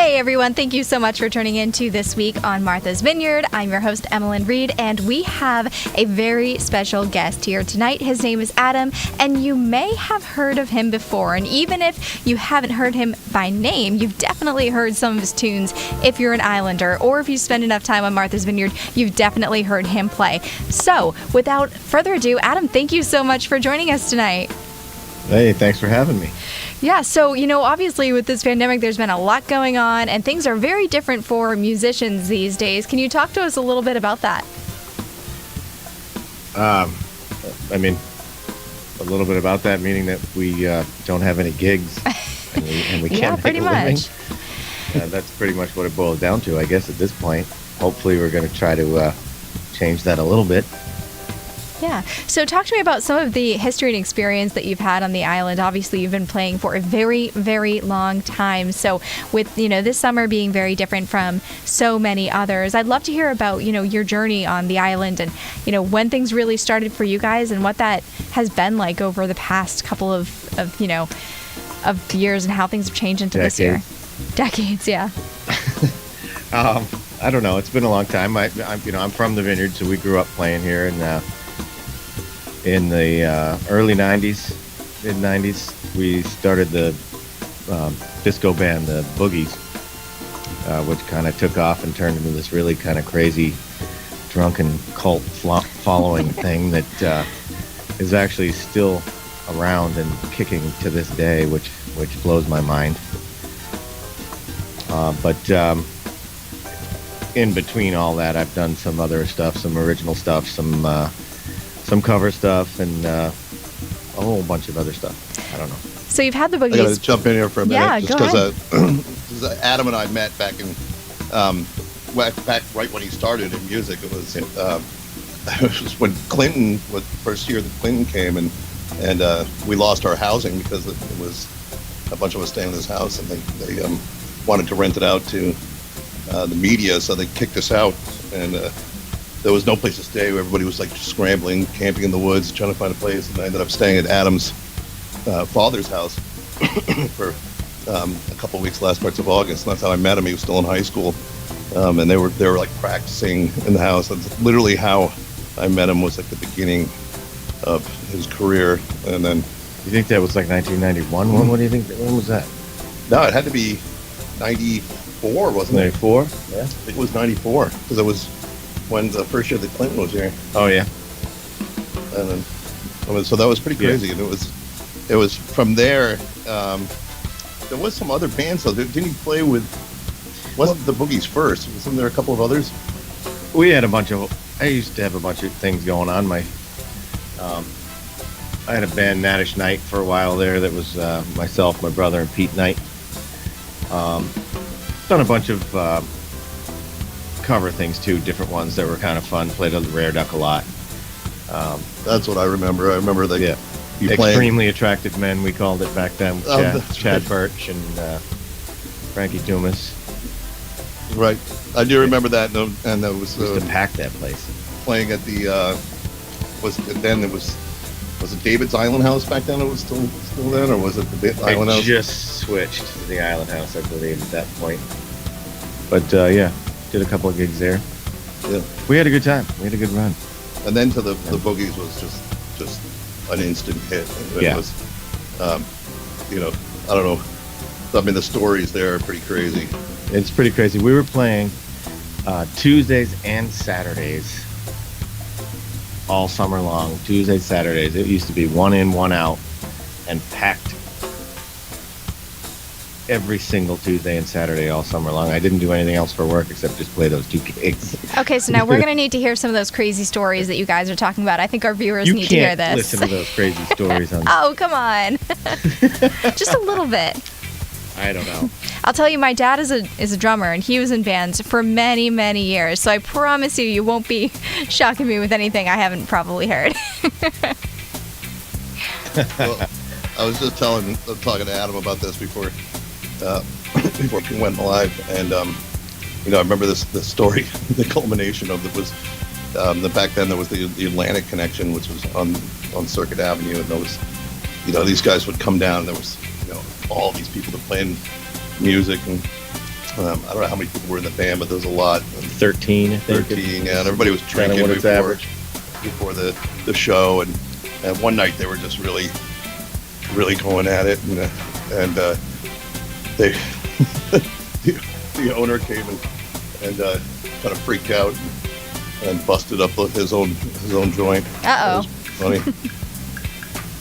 Hey everyone, thank you so much for tuning in to This Week on Martha's Vineyard. I'm your host, Emmeline Reed, and we have a very special guest here tonight. His name is Adam, and you may have heard of him before. And even if you haven't heard him by name, you've definitely heard some of his tunes if you're an Islander, or if you spend enough time on Martha's Vineyard, you've definitely heard him play. So, without further ado, Adam, thank you so much for joining us tonight. Hey, thanks for having me. Yeah, so, obviously with this pandemic, there's been a lot going on, and things are very different for musicians these days. Can you talk to us a little bit about that? A little bit about that, meaning that we don't have any gigs, and we can't pretty make a living. much. That's pretty much what it boils down to, I guess, at this point. Hopefully we're going to try to change that a little bit. Yeah. So talk to me about some of the history and experience that you've had on the island. Obviously, you've been playing for a very, very long time. So with, this summer being very different from so many others, I'd love to hear about, your journey on the island and, when things really started for you guys and what that has been like over the past couple of years and how things have changed into this year. Decades, yeah. I don't know. It's been a long time. I'm from the Vineyard, so we grew up playing here, and in the early 90s, mid-90s, we started the disco band, the Boogies, which kind of took off and turned into this really kind of crazy, drunken cult following thing that is actually still around and kicking to this day, which blows my mind. But in between all that, I've done some other stuff, some original stuff, some cover stuff, and a whole bunch of other stuff. I don't know. So you've had the Boogies. I got to jump in here for a minute. Yeah, just because Adam and I met back in back right when he started in music. It was when Clinton was the first year that Clinton came, and we lost our housing because it was a bunch of us staying in this house, and they wanted to rent it out to the media, so they kicked us out, and there was no place to stay. Everybody was like scrambling, camping in the woods, trying to find a place. And I ended up staying at Adam's father's house for a couple of weeks, last parts of August. And that's how I met him. He was still in high school, and they were like practicing in the house. That's literally how I met him. Was like the beginning of his career. And then You think that was like 1991? Mm-hmm. What do you think? When was that? No, it had to be 94, wasn't it? 94? Yeah. I think it was 94 because it was when the first year that Clinton was here. Oh yeah. And then, so that was pretty crazy. And it was from there. There was some other bands though. Didn't he play with? Wasn't the Boogies first? Wasn't there a couple of others? We had I used to have a bunch of things going on. I had a band, Natusch Night, for a while there. That was myself, my brother, and Pete Knight. Done a bunch of cover things too, different ones that were kind of fun. Played on the Rare Duck a lot. That's what I remember. I remember that. Yeah. You Extremely Attractive Men, we called it back then. With Chad right. Birch and Frankie Dumas. Right. I do remember that, and that was Used to pack that place. playing at the was it David's Island House back then? It was still then, or was it the Island House? It just switched to the Island House, I believe, at that point. But yeah, did a couple of gigs there. Yeah. We had a good time. We had a good run. And then to the Boogies was just an instant hit. It was, I don't know. I mean, the stories there are pretty crazy. It's pretty crazy. We were playing Tuesdays and Saturdays all summer long. Tuesdays, Saturdays. It used to be one in, one out, and packed every single Tuesday and Saturday all summer long. I didn't do anything else for work except just play those two gigs. Okay, so now we're going to need to hear some of those crazy stories that you guys are talking about. I think our viewers need to hear this. You can't listen to those crazy stories on Oh, come on. Just a little bit. I don't know. I'll tell you, my dad is a drummer, and he was in bands for many, many years. So I promise you won't be shocking me with anything I haven't probably heard. Well, I was just talking to Adam about this before we went live, and I remember this story. The culmination of it was back then there was the Atlantic Connection, which was on Circuit Avenue, and there was these guys would come down. And there was all these people that playing music, and I don't know how many people were in the band, but there was a lot. 13, I think. 13, yeah, and everybody was drinking What it's average. before the show, and one night they were just really going at it, and they the owner came and kind of freaked out and busted up his own joint. Uh-oh. Funny.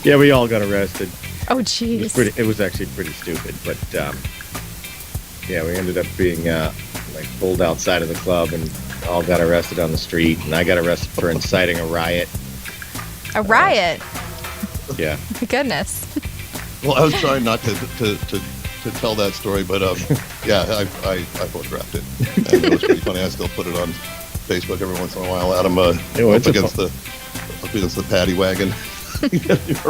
Yeah, we all got arrested. Oh, jeez. It was actually pretty stupid, but yeah, we ended up being like pulled outside of the club and all got arrested on the street, and I got arrested for inciting a riot. A riot? Yeah. My goodness. Well, I was trying not to tell that story, but yeah, I photographed it, and it was pretty funny. I still put it on Facebook every once in a while. Adam up against the paddy wagon.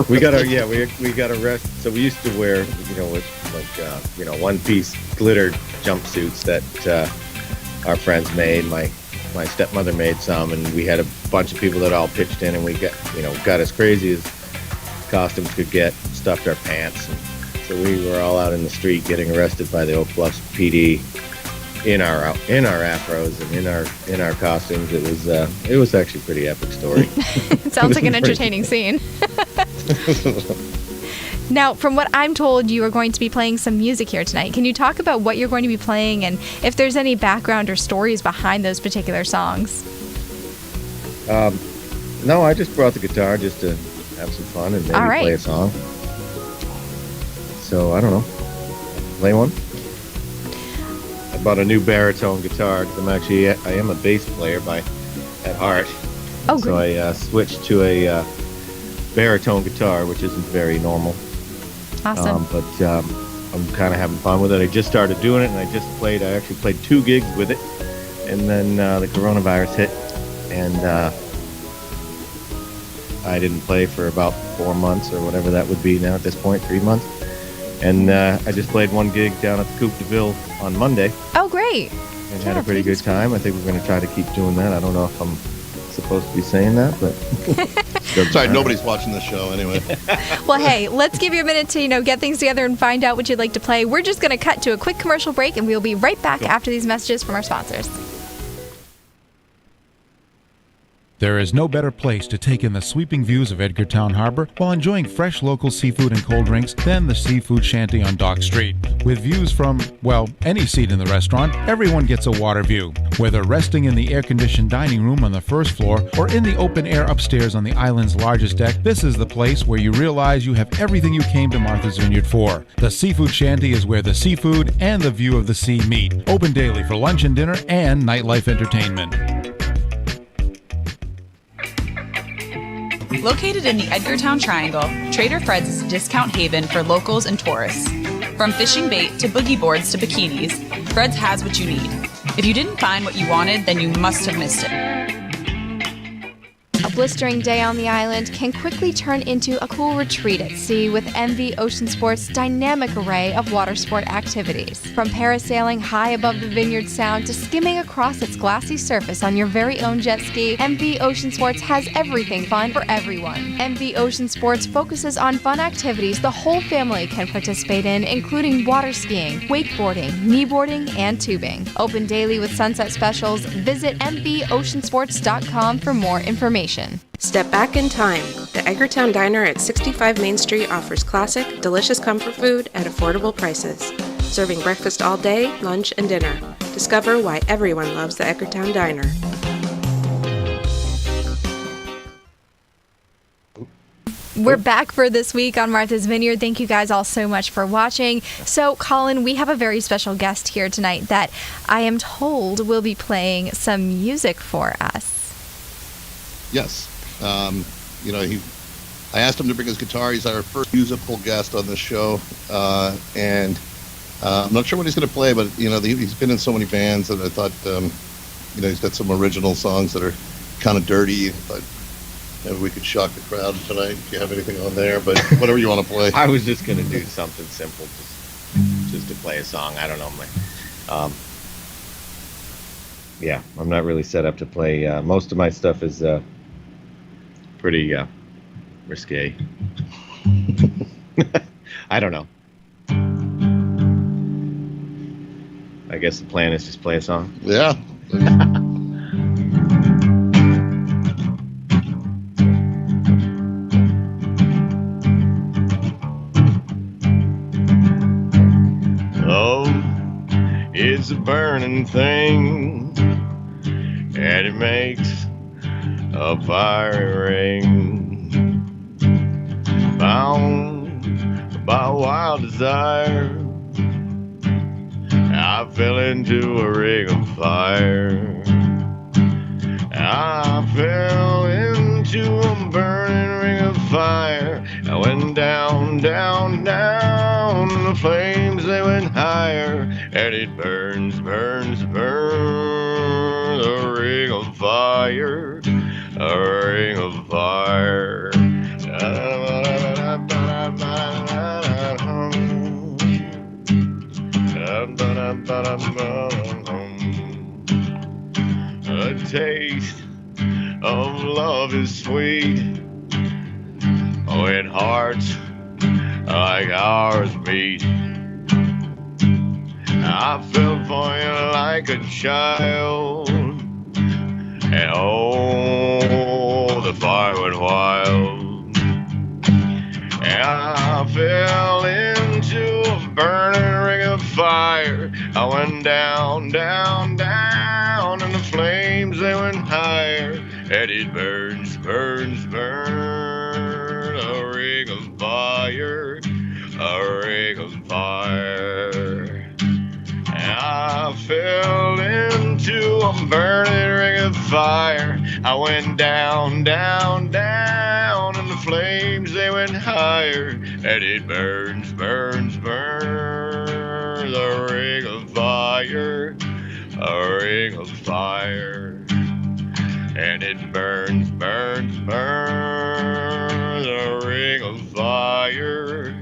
we got arrested. So we used to wear, with one-piece glitter jumpsuits that our friends made. My stepmother made some, and we had a bunch of people that all pitched in, and we got as crazy as costumes could get, stuffed our pants, and so we were all out in the street getting arrested by the Oak Bluffs PD in our afros and in our costumes. It was actually a pretty epic story. It sounds like an entertaining scene. Now, from what I'm told, you are going to be playing some music here tonight. Can you talk about what you're going to be playing and if there's any background or stories behind those particular songs? No, I just brought the guitar just to have some fun and maybe play a song. So, I don't know. Play one? I bought a new baritone guitar because I am a bass player at heart. Oh, so great. I switched to a baritone guitar, which isn't very normal. Awesome. But I'm kind of having fun with it. I just started doing it, and I actually played 2 gigs with it, and then the coronavirus hit, and I didn't play for about 4 months or whatever that would be now at this point, 3 months. And I just played 1 gig down at the Coupe de Ville on Monday. Oh, great. And had a pretty good time. I think we're going to try to keep doing that. I don't know if I'm supposed to be saying that, but sorry, nobody's watching this show anyway. Well, hey, let's give you a minute to get things together and find out what you'd like to play. We're just going to cut to a quick commercial break, and we'll be right back after these messages from our sponsors. There is no better place to take in the sweeping views of Edgartown Harbor while enjoying fresh local seafood and cold drinks than the Seafood Shanty on Dock Street. With views from, well, any seat in the restaurant, everyone gets a water view. Whether resting in the air-conditioned dining room on the first floor or in the open air upstairs on the island's largest deck, this is the place where you realize you have everything you came to Martha's Vineyard for. The Seafood Shanty is where the seafood and the view of the sea meet. Open daily for lunch and dinner and nightlife entertainment. Located in the Edgartown Triangle, Trader Fred's is a discount haven for locals and tourists. From fishing bait to boogie boards to bikinis, Fred's has what you need. If you didn't find what you wanted, then you must have missed it. A blistering day on the island can quickly turn into a cool retreat at sea with MV Ocean Sports' dynamic array of water sport activities. From parasailing high above the Vineyard Sound to skimming across its glassy surface on your very own jet ski, MV Ocean Sports has everything fun for everyone. MV Ocean Sports focuses on fun activities the whole family can participate in, including water skiing, wakeboarding, kneeboarding, and tubing. Open daily with sunset specials. Visit mvoceansports.com for more information. Step back in time. The Edgartown Diner at 65 Main Street offers classic, delicious comfort food at affordable prices. Serving breakfast all day, lunch, and dinner. Discover why everyone loves the Edgartown Diner. We're back for this week on Martha's Vineyard. Thank you guys all so much for watching. So, Colin, we have a very special guest here tonight that I am told will be playing some music for us. Yes. I asked him to bring his guitar. He's our first musical guest on the show. And I'm not sure what he's going to play, but, he's been in so many bands, and I thought, he's got some original songs that are kind of dirty. But maybe we could shock the crowd tonight if you have anything on there, but whatever you want to play. I was just going to do something simple, just to play a song. I don't know. I'm not really set up to play. Most of my stuff is pretty risque. I don't know. I guess the plan is just play a song. Yeah. Love is a burning thing, and it makes a fire ring. Bound by wild desire, I fell into a ring of fire. I fell into a burning ring of fire. I went down, down, down, and the flames, they went higher. And it burns, burns, burns, a ring of fire, a ring of fire. A taste of love is sweet when hearts like ours meet. I fell for you like a child, and oh, the fire went wild. And I fell into a burning ring of fire. I went down, down, down, and the flames, they went higher. And it burns, burns, burns, a ring of fire, a ring of fire. And I fell into a burning ring of fire. I went down, down, down, and the flames, they went higher. And it burns, burns, burns, a ring of fire, a ring of fire. And it burns, burns, burns, a ring of fire,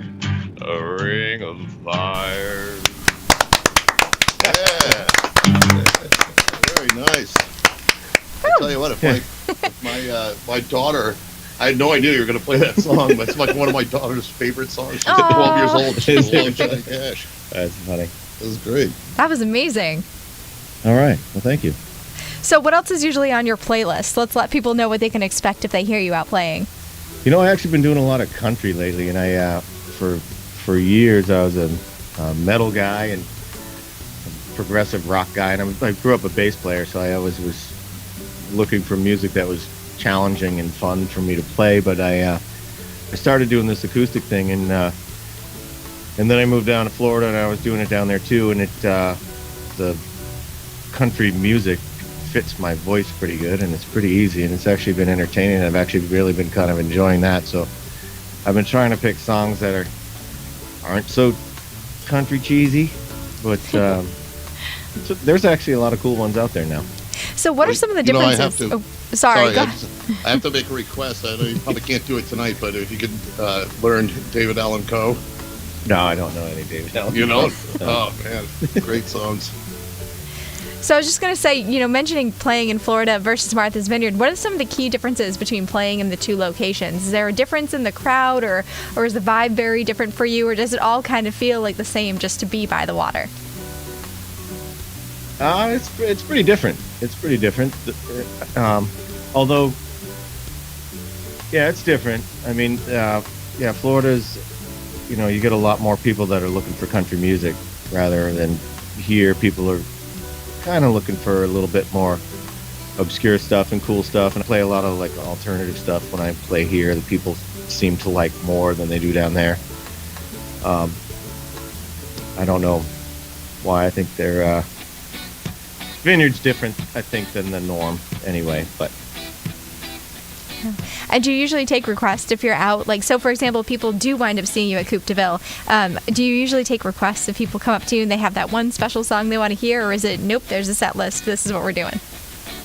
a ring of fire. Yeah. Very nice. I'll tell you what, if my daughter, I had no idea you were going to play that song, but it's like one of my daughter's favorite songs. She's like 12 years old. She's a long Johnny Cash. That's funny. That was great. That was amazing. All right. Well, thank you. So what else is usually on your playlist? Let's let people know what they can expect if they hear you out playing. You know, I actually been doing a lot of country lately, and I for years I was a metal guy and a progressive rock guy, and I grew up a bass player, so I always was looking for music that was challenging and fun for me to play. But I started doing this acoustic thing, and then I moved down to Florida, and I was doing it down there too, and the country music fits my voice pretty good, and it's pretty easy, and it's actually been entertaining. I've actually really been kind of enjoying that, so I've been trying to pick songs that aren't so country cheesy, but so there's actually a lot of cool ones out there now. So what are some of the differences? I have to, sorry, go I have to make a request. I know you probably can't do it tonight, but if you could learn David Allan Coe. No, I don't know any David Allan Coe. You know? Oh, man. Great songs. So I was just going to say, mentioning playing in Florida versus Martha's Vineyard, what are some of the key differences between playing in the two locations? Is there a difference in the crowd, or is the vibe very different for you, or does it all kind of feel like the same just to be by the water? It's pretty different. It's pretty different. Although, yeah, it's different. I mean, Florida's, you get a lot more people that are looking for country music rather than here. People are kind of looking for a little bit more obscure stuff and cool stuff, and I play a lot of like alternative stuff when I play here that people seem to like more than they do down there. I don't know why. I think their Vineyard's different, I think, than the norm anyway, but And do you usually take requests if you're out? Like, so for example, people do wind up seeing you at Coupe de Ville. Do you usually take requests if people come up to you and they have that one special song they want to hear, or is it, nope, there's a set list, this is what we're doing?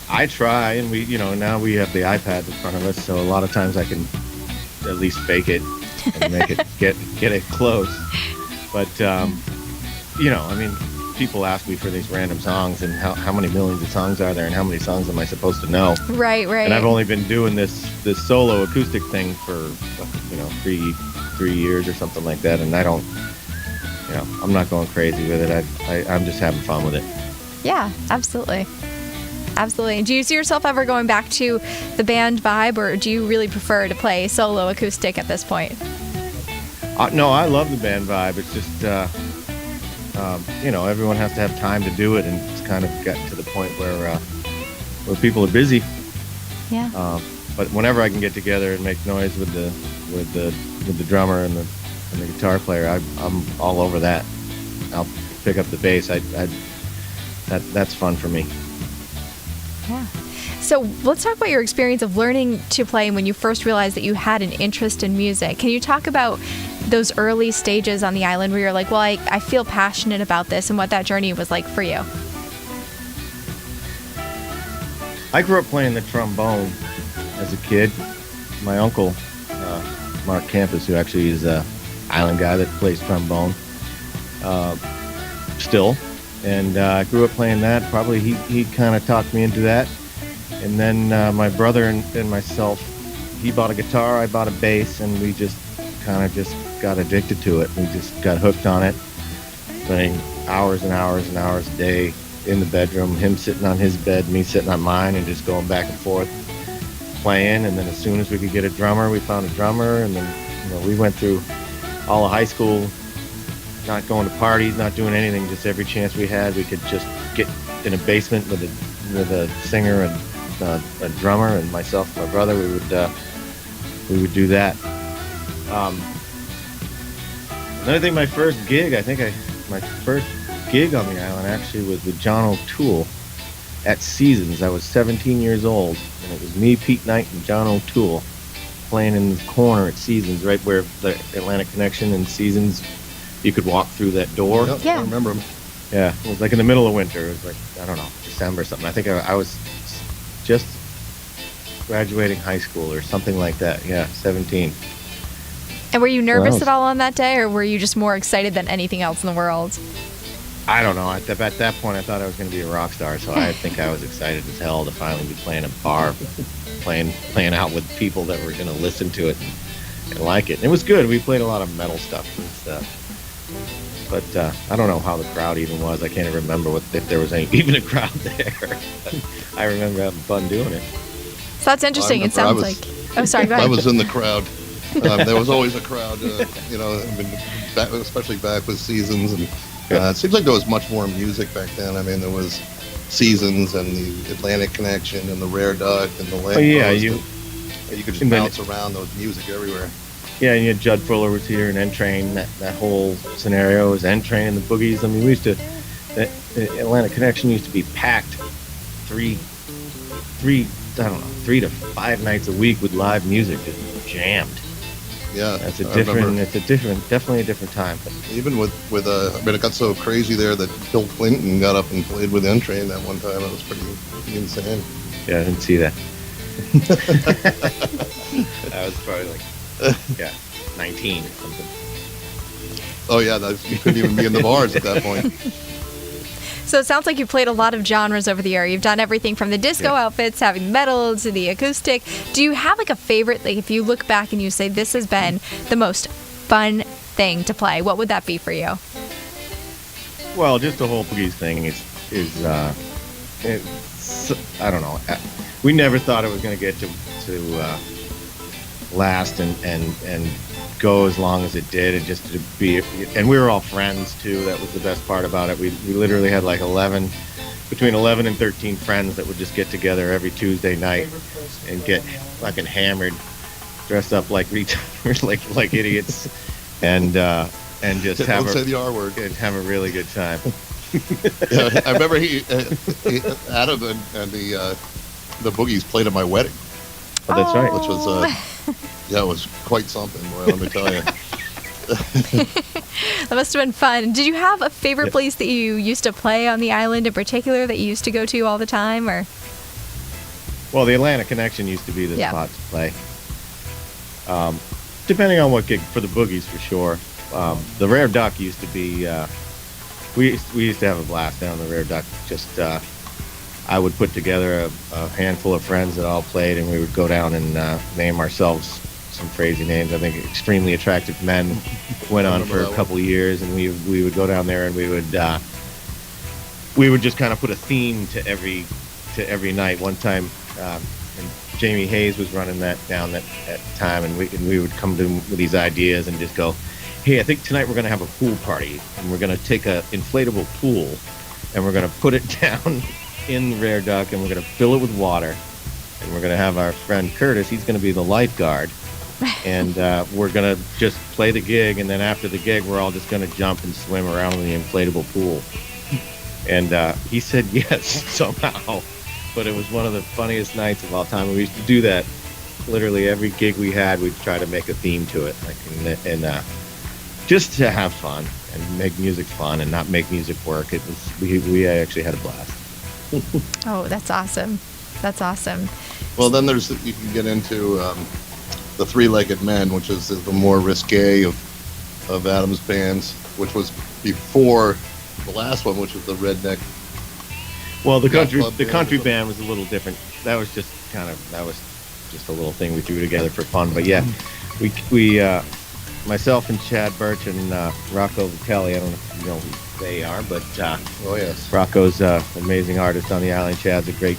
I try, and we, now we have the iPad in front of us, so a lot of times I can at least fake it and make it get it close. But I mean, people ask me for these random songs, and how many millions of songs are there, and how many songs am I supposed to know? Right. And I've only been doing this solo acoustic thing for 3 years or something like that, and I don't I'm not going crazy with it. I'm just having fun with it. Yeah, absolutely. Absolutely. Do you see yourself ever going back to the band vibe, or do you really prefer to play solo acoustic at this point? No, I love the band vibe. It's just, everyone has to have time to do it, and it's kind of gotten to the point where people are busy. Yeah. But whenever I can get together and make noise with the drummer and the guitar player, I'm all over that. I'll pick up the bass. That's fun for me. Yeah. So let's talk about your experience of learning to play when you first realized that you had an interest in music. Can you talk about those early stages on the island where you're like, well, I feel passionate about this, and what that journey was like for you? I grew up playing the trombone as a kid. My uncle, Mark Campus, who actually is an island guy that plays trombone still. And I grew up playing that. Probably he kind of talked me into that. And then my brother and myself, he bought a guitar, I bought a bass, and we just kind of just got addicted to it. We just got hooked on it, playing hours and hours and hours a day in the bedroom, him sitting on his bed, me sitting on mine, and just going back and forth playing. And then as soon as we could get a drummer, we found a drummer. And then we went through all of high school, not going to parties, not doing anything. Just every chance we had, we could just get in a basement with a singer and a drummer, and myself and my brother. We would do that. Another thing, my first gig on the island actually was with John O'Toole at Seasons. I was 17 years old, and it was me, Pete Knight, and John O'Toole playing in the corner at Seasons, right where the Atlantic Connection and Seasons. You could walk through that door. Yep, Yeah. I remember him. Yeah, it was like in the middle of winter. It was like, I don't know, December or something. I think I was just graduating high school or something like that. Yeah, 17. And were you nervous at all on that day, or were you just more excited than anything else in the world? I don't know. At that point, I thought I was going to be a rock star, so I think I was excited as hell to finally be playing a bar, playing out with people that were going to listen to it and like it. And it was good. We played a lot of metal stuff. But I don't know how the crowd even was. I can't even remember if there was even a crowd there. I remember having fun doing it. So that's interesting. It sounds like... Oh, sorry, go ahead. I was in the crowd. There was always a crowd, especially back with Seasons. And it seems like there was much more music back then. I mean, there was Seasons and the Atlantic Connection and the Rare Duck and the Land. Oh, yeah, you could just bounce around. There was music everywhere. Yeah, and you had Judd Fuller was here, and N-Train. That whole scenario was N-Train and the Boogies. I mean, the Atlantic Connection used to be packed 3 to 5 nights a week with live music, just jammed. Yeah, definitely a different time. Even with it got so crazy there that Bill Clinton got up and played with N-Train that one time. It was pretty insane. Yeah, I didn't see that. I was probably like, 19 or something. Oh yeah, you couldn't even be in the bars at that point. So it sounds like you've played a lot of genres over the year. You've done everything from the disco outfits, having metal, to the acoustic. Do you have like a favorite, like if you look back and you say this has been the most fun thing to play, what would that be for you? Well, just the whole Boogies thing is I don't know. We never thought it was going to get to last and go as long as it did, and just to be, and we were all friends too. That was the best part about it. We literally had like between 11 and 13 friends that would just get together every Tuesday night and get fucking hammered, dressed up like retards, like idiots, and just don't say the R word and have a really good time. Yeah, I remember Adam and the Boogies played at my wedding. Oh, that's right. Which was it was quite something, boy, let me tell you. That must have been fun. Did you have a favorite place that you used to play on the island in particular that you used to go to all the time, or? Well, the Atlantic Connection used to be the spot to play. Depending on what gig, for the Boogies for sure. The Rare Duck used to be. We used to have a blast down the Rare Duck. Just I would put together a handful of friends that all played, and we would go down and name ourselves some crazy names. I think Extremely Attractive Men went on for a couple of years, and we would go down there and we would just kind of put a theme to every night. One time, and Jamie Hayes was running that down at the time, and we would come to him with these ideas and just go, hey, I think tonight we're going to have a pool party, and we're going to take a inflatable pool, and we're going to put it down in the Rare Duck, and we're going to fill it with water, and we're going to have our friend Curtis, he's going to be the lifeguard, and we're going to just play the gig, and then after the gig, we're all just going to jump and swim around in the inflatable pool. And he said yes, somehow, but it was one of the funniest nights of all time. We used to do that literally every gig we had. We'd try to make a theme to it, like, and just to have fun and make music fun and not make music work. It was we actually had a blast. Oh, that's awesome. That's awesome. Well, then you can get into the Three-Legged Men, which is the more risque of Adam's bands, which was before the last one, which was the Redneck. Well, the country band was a little different. That was just a little thing we threw together for fun. But yeah, we myself and Chad Birch and Rocco Vitelli, I don't know if you know who they are, but oh yes, Rocco's an amazing artist on the island. Chad's a great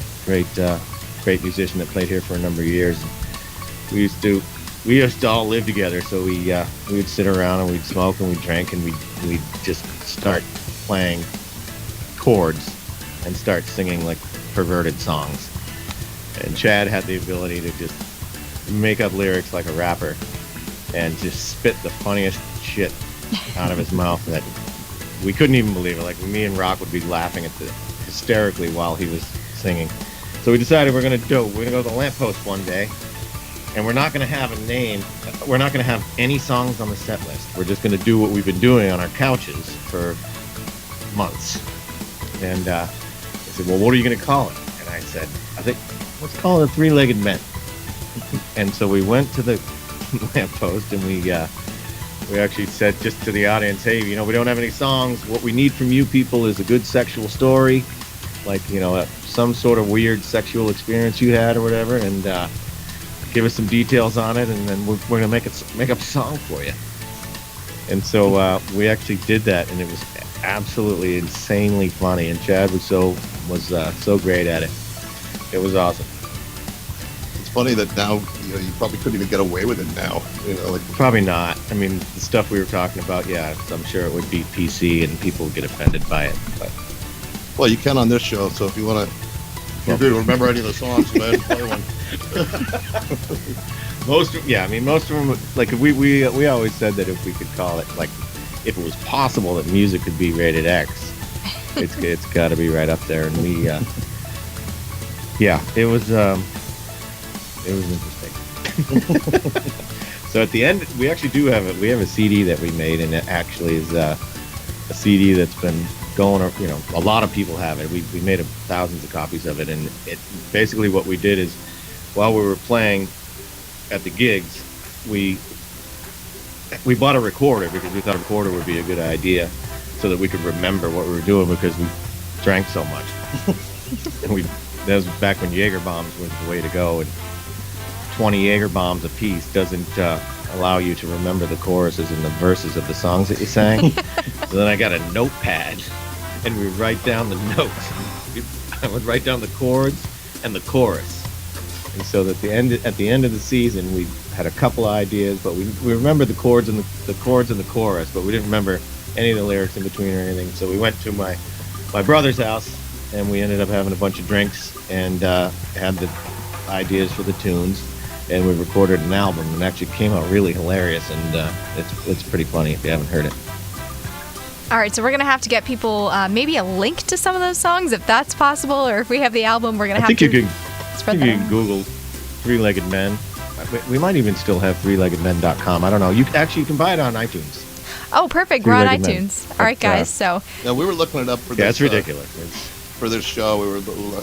great musician that played here for a number of years. We used to all live together, so we would sit around and we'd smoke and we'd drink and we'd just start playing chords and start singing like perverted songs. And Chad had the ability to just make up lyrics like a rapper and just spit the funniest shit out of his mouth that we couldn't even believe it. Like, me and Rock would be laughing hysterically while he was singing. So we decided we're gonna go to the lamppost one day, and we're not gonna have a name. We're not gonna have any songs on the set list. We're just gonna do what we've been doing on our couches for months. And they said, well, what are you gonna call it? And I said, I think let's call it the Three-Legged Men. And so we went to the lamppost and we actually said just to the audience, hey, we don't have any songs. What we need from you people is a good sexual story, like, some sort of weird sexual experience you had or whatever, and give us some details on it, and then we're gonna make up a song for you. And so we actually did that, and it was absolutely insanely funny. And Chad was so great at it. It was awesome. It's funny that now you probably couldn't even get away with it now. Probably not. I mean, the stuff we were talking about, yeah, I'm sure it would be PC and people would get offended by it. But well, you can on this show. So if you want to, if you're going to remember any of the songs, go ahead and play one. Most of them, like, we always said that if we could call it, like, if it was possible that music could be rated X, it's got to be right up there. And we, yeah, it was interesting. So at the end, we actually do have a CD that we made, and it actually is a CD that's been going. A lot of people have it. We made thousands of copies of it, and it basically what we did is, while we were playing at the gigs, we bought a recorder because we thought a recorder would be a good idea, so that we could remember what we were doing because we drank so much. And that was back when Jaeger bombs was the way to go, and 20 Jaeger bombs a piece doesn't allow you to remember the choruses and the verses of the songs that you sang. So then I got a notepad, and we would write down the notes. I would write down the chords and the chorus. And so that at the end of the season, we had a couple of ideas, but we remembered the chords and the chords and the chorus, but we didn't remember any of the lyrics in between or anything. So we went to my brother's house, and we ended up having a bunch of drinks and had the ideas for the tunes, and we recorded an album, and it actually came out really hilarious, and it's pretty funny if you haven't heard it. All right, so we're going to have to get people maybe a link to some of those songs, if that's possible, or if we have the album, we're going to have to spread that. You can Google Three-Legged Men. We might even still have threeleggedmen.com. I don't know. You can buy it on iTunes. Oh, perfect. We're on iTunes. All right, guys. So now we were looking it up for this. Yeah, it's ridiculous. For this show,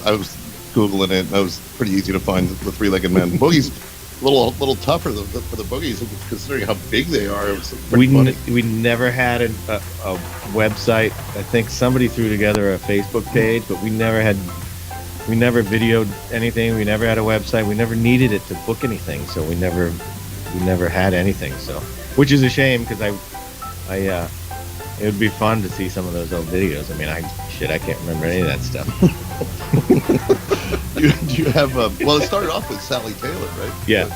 I was Googling it, and it was pretty easy to find the Three-Legged Men. Boogie's a little tougher for the Boogies, considering how big they are. It was pretty funny. We never had a website. I think somebody threw together a Facebook page, but we never videoed anything. We never had a website. We never needed it to book anything, so we never we never had anything. So, which is a shame because it would be fun to see some of those old videos. I mean, I can't remember any of that stuff. Do you have well, it started off with Sally Taylor, right? Yeah.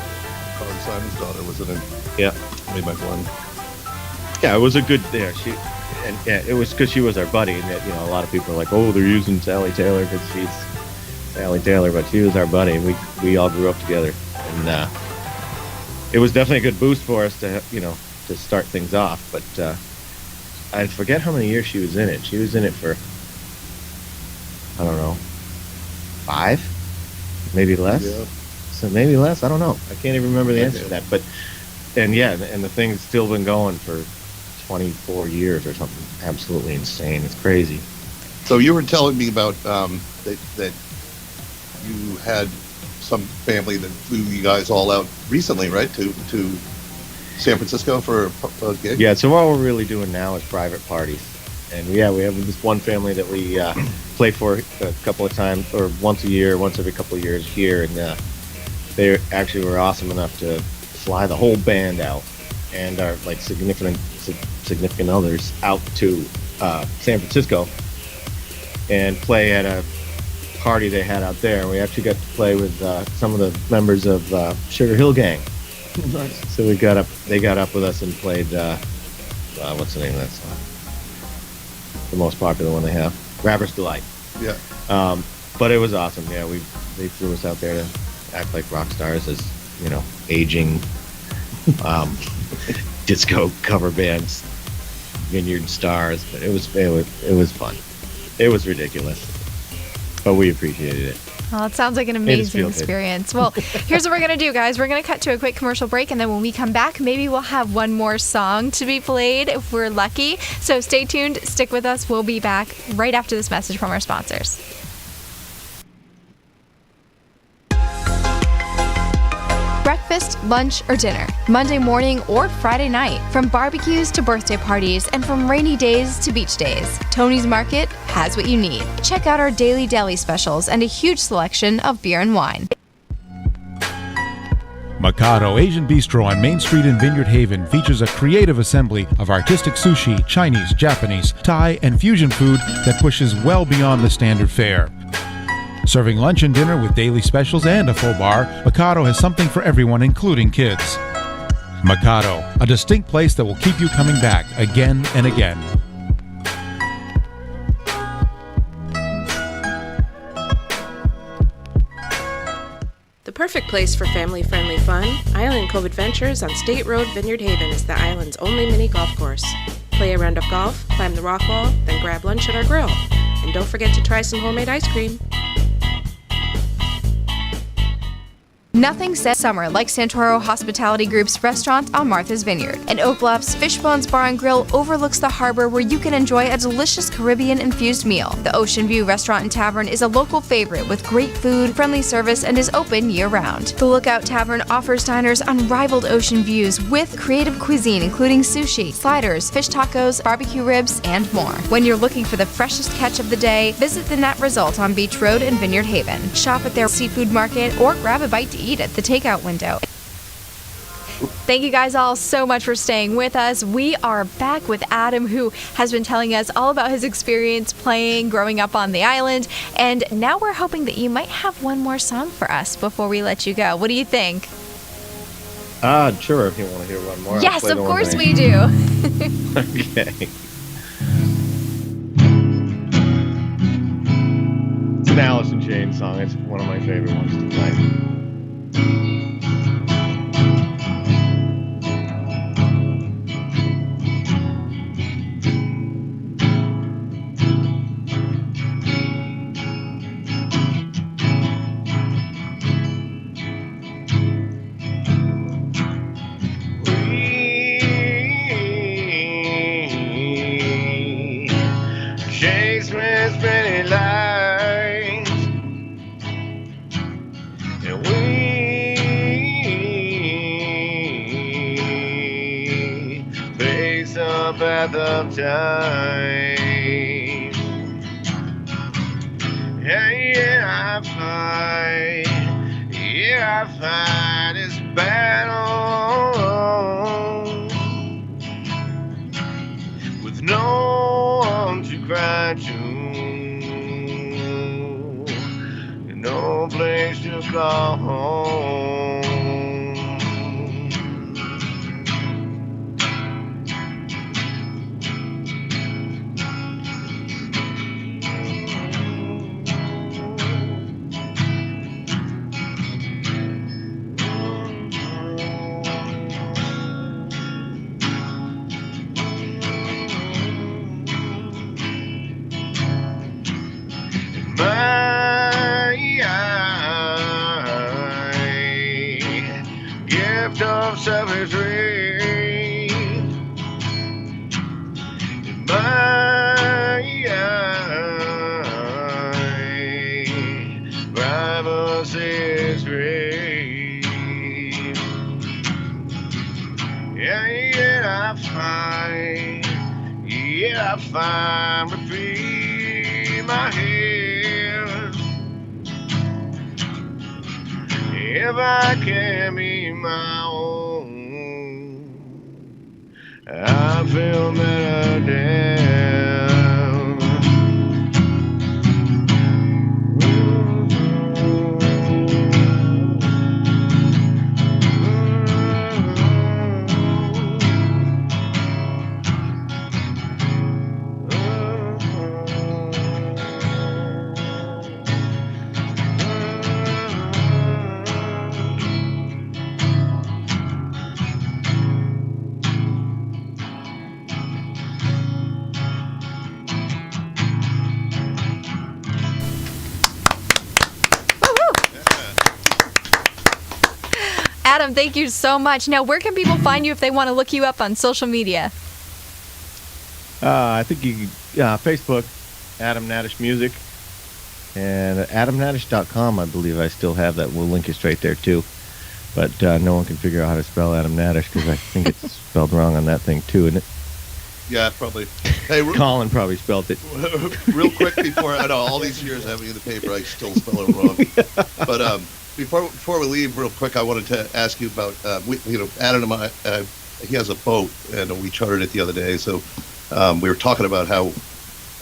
Carly Simon's daughter, wasn't it? Yeah. Way back when. Yeah, it was a good. Yeah, it was because she was our buddy, and that, a lot of people are like, oh, they're using Sally Taylor because she's Sally Taylor, but she was our buddy. We all grew up together, and it was definitely a good boost for us to to start things off. But I forget how many years she was in it. She was in it for, I don't know, 5, maybe less. Yeah. So maybe less. I don't know. I can't even remember the answer to that. But and the thing's still been going for 24 years or something. Absolutely insane. It's crazy. So you were telling me about that you had some family that flew you guys all out recently, right? To San Francisco for a gig? Yeah, so all we're really doing now is private parties. And we have this one family that we play for a couple of times, or once every couple of years here. And they actually were awesome enough to fly the whole band out and our significant others out to San Francisco and play at a party they had out there. And we actually got to play with some of the members of Sugar Hill Gang. Nice. So they got up with us and played what's the name of that song? The most popular one they have, Rapper's Delight. Yeah. But it was awesome. Yeah, they flew us out there to act like rock stars as aging disco cover bands, Vineyard stars. But it was fun. It was ridiculous, but we appreciated it. Well, it sounds like an amazing experience. Well, here's what we're going to do, guys. We're going to cut to a quick commercial break, and then when we come back, maybe we'll have one more song to be played if we're lucky. So stay tuned. Stick with us. We'll be back right after this message from our sponsors. Breakfast, lunch, or dinner, Monday morning or Friday night, from barbecues to birthday parties, and from rainy days to beach days, Tony's Market has what you need. Check out our daily deli specials and a huge selection of beer and wine. Mikado Asian Bistro on Main Street in Vineyard Haven features a creative assembly of artistic sushi, Chinese, Japanese, Thai, and fusion food that pushes well beyond the standard fare. Serving lunch and dinner with daily specials and a full bar, Mikado has something for everyone, including kids. Mikado, a distinct place that will keep you coming back again and again. The perfect place for family-friendly fun, Island Cove Adventures on State Road, Vineyard Haven is the island's only mini golf course. Play a round of golf, climb the rock wall, then grab lunch at our grill. And don't forget to try some homemade ice cream. Nothing says summer like Santoro Hospitality Group's restaurant on Martha's Vineyard. And Oak Bluff's Fishbones Bar and Grill overlooks the harbor where you can enjoy a delicious Caribbean-infused meal. The Ocean View Restaurant and Tavern is a local favorite with great food, friendly service, and is open year-round. The Lookout Tavern offers diners unrivaled ocean views with creative cuisine including sushi, sliders, fish tacos, barbecue ribs, and more. When you're looking for the freshest catch of the day, visit the Net Result on Beach Road in Vineyard Haven. Shop at their seafood market or grab a bite to eat at the takeout window. Thank you guys all so much for staying with us. We are back with Adam, who has been telling us all about his experience playing, growing up on the island, and now we're hoping that you might have one more song for us before we let you go. What do you think? Sure, if you want to hear one more. Yes, of course we do. Okay. It's an Alice in Chains song. It's one of my favorite ones to play. Path of time. Yeah, I fight this battle place to call home. Gift of savagery, my privacy's grave. Yeah, I find between my head. If I can be my own, I feel better down. Adam, thank you so much. Now, where can people find you if they want to look you up on social media? I think you can, Facebook, Adam Natusch Music, and AdamNatusch.com, I believe I still have that. We'll link you straight there, too. But no one can figure out how to spell Adam Natusch, because I think it's spelled wrong on that thing, too, isn't it? Yeah, probably. Hey, Colin probably spelled it. real quick before, I know all these years having in the paper, I still spell it wrong. But before we leave, real quick, I wanted to ask you about, Adam and I, he has a boat, and we chartered it the other day. So we were talking about how,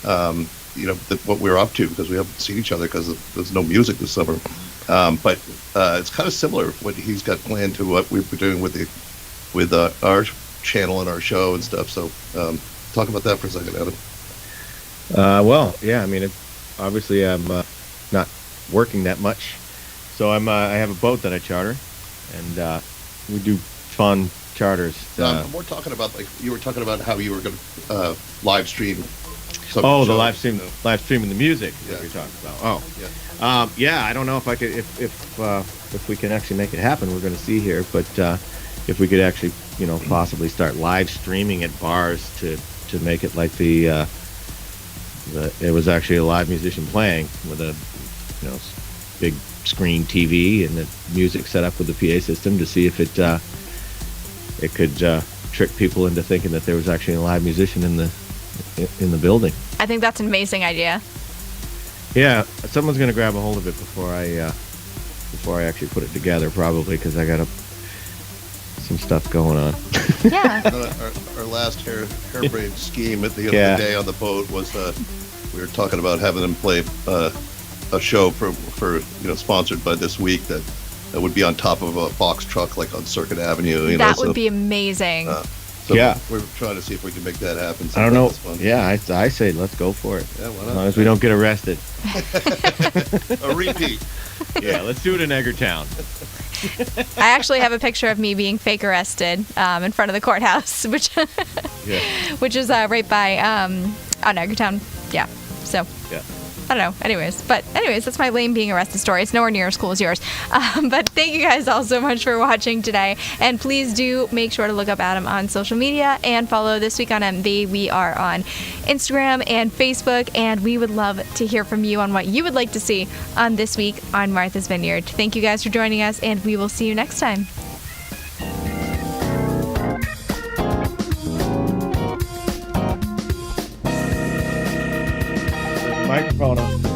what we were up to, because we haven't seen each other because there's no music this summer. But it's kind of similar what he's got planned to what we've been doing with our channel and our show and stuff. So talk about that for a second, Adam. Well, yeah, I mean, obviously I'm not working that much. So I have a boat that I charter, and we do fun charters. I'm more talking about, like, you were talking about how you were going to live stream. The live streaming the music that you're talking about. Oh, yeah. I don't know if I could, if we can actually make it happen. We're going to see here, but if we could actually, possibly start live streaming at bars to make it like it was actually a live musician playing with a, big screen TV and the music set up with the PA system, to see if it could trick people into thinking that there was actually a live musician in the building. I think that's an amazing idea. Yeah, someone's going to grab a hold of it before I actually put it together, probably, because I got some stuff going on. Yeah. Our last harebrained scheme at the end of the day on the boat was we were talking about having them play a show for sponsored by This Week that would be on top of a box truck, like on Circuit Avenue. That would be amazing. We're trying to see if we can make that happen. I don't know. Yeah, I say let's go for it. Yeah, why not? As long as we don't get arrested. A repeat. Yeah, let's do it in Edgartown. I actually have a picture of me being fake arrested in front of the courthouse, which is right by on Edgartown. Yeah. So. Yeah. I don't know. Anyways, that's my lame being arrested story. It's nowhere near as cool as yours. But thank you guys all so much for watching today. And please do make sure to look up Adam on social media and follow This Week on MV. We are on Instagram and Facebook, and we would love to hear from you on what you would like to see on This Week on Martha's Vineyard. Thank you guys for joining us, and we will see you next time. Microphone on.